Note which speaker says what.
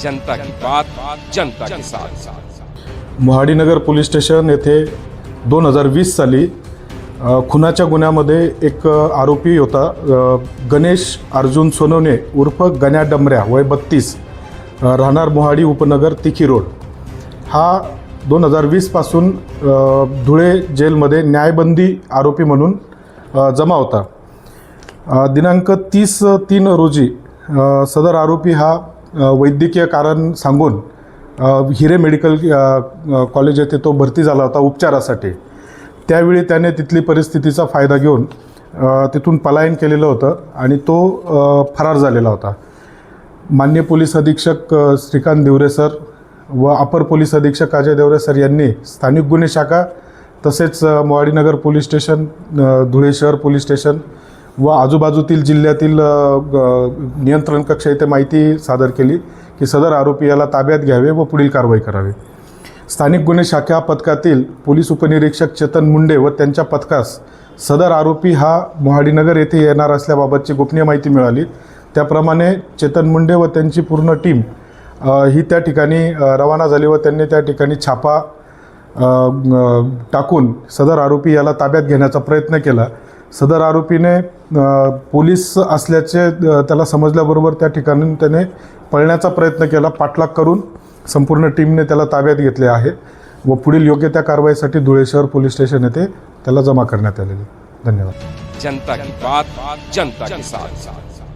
Speaker 1: जनता की बात जनता के साथ।
Speaker 2: मोहाडी नगर पोलीस स्टेशन येथे 2020 साली खुनाच्या गुन्ह्यामध्ये एक आरोपी होता गणेश अर्जुन सोनवणे उर्फ गण्या डमऱ्या वय 32 राहणार मोहाडी उपनगर तिखी रोड हा 2020 पासून धुळे जेलमध्ये न्यायबंदी आरोपी म्हणून जमा होता। दिनांक 30/3 रोजी सदर आरोपी हा वैद्यकीय कारण सांगून हिरे मेडिकल कॉलेज येथे तो भरती झाला होता उपचारासाठी। त्यावेळी त्याने तिथली परिस्थितीचा फायदा घेऊन तिथून पलायन केलेलं होतं आणि तो फरार झालेला होता। माननीय पोलीस अधीक्षक श्रीकांत दिवरे सर व अपर पोलीस अधीक्षक अजय देवरे सर यांनी स्थानिक गुन्हे शाखा तसेच मोहाडी नगर पोलीस स्टेशन, धुळे शहर पोलीस स्टेशन व आजूबाजूतील जिल्ह्यातील नियंत्रण कक्ष येथे माहिती सादर केली की सदर आरोपी याला ताब्यात घ्यावे व पुढील कारवाई करावी। स्थानिक गुन्हे शाखा पथकातील पोलीस उपनिरीक्षक चेतन मुंडे व त्यांच्या पथकास सदर आरोपी हा मोहाडी नगर येथे येणार असल्याबाबतची गोपनीय माहिती मिळाली। त्याप्रमाणे चेतन मुंडे व त्यांची पूर्ण टीम ही त्या ठिकाणी रवाना झाली व त्यांनी त्या ठिकाणी छापा टाकून सदर आरोपी याला ताब्यात घेण्याचा प्रयत्न केला। सदर आरोपीने पोलीस असल्याचे त्याला समजल्याबरोबर त्या ठिकाणी त्याने पळण्याचा प्रयत्न केला। पाठलाग करून संपूर्ण टीमने त्याला ताब्यात घेतले आहे व पुढील योग्य त्या कारवाईसाठी धुळे शहर पोलीस स्टेशन येथे त्याला जमा करण्यात आलेले। धन्यवाद।
Speaker 1: जनता की बात जनता के साथ।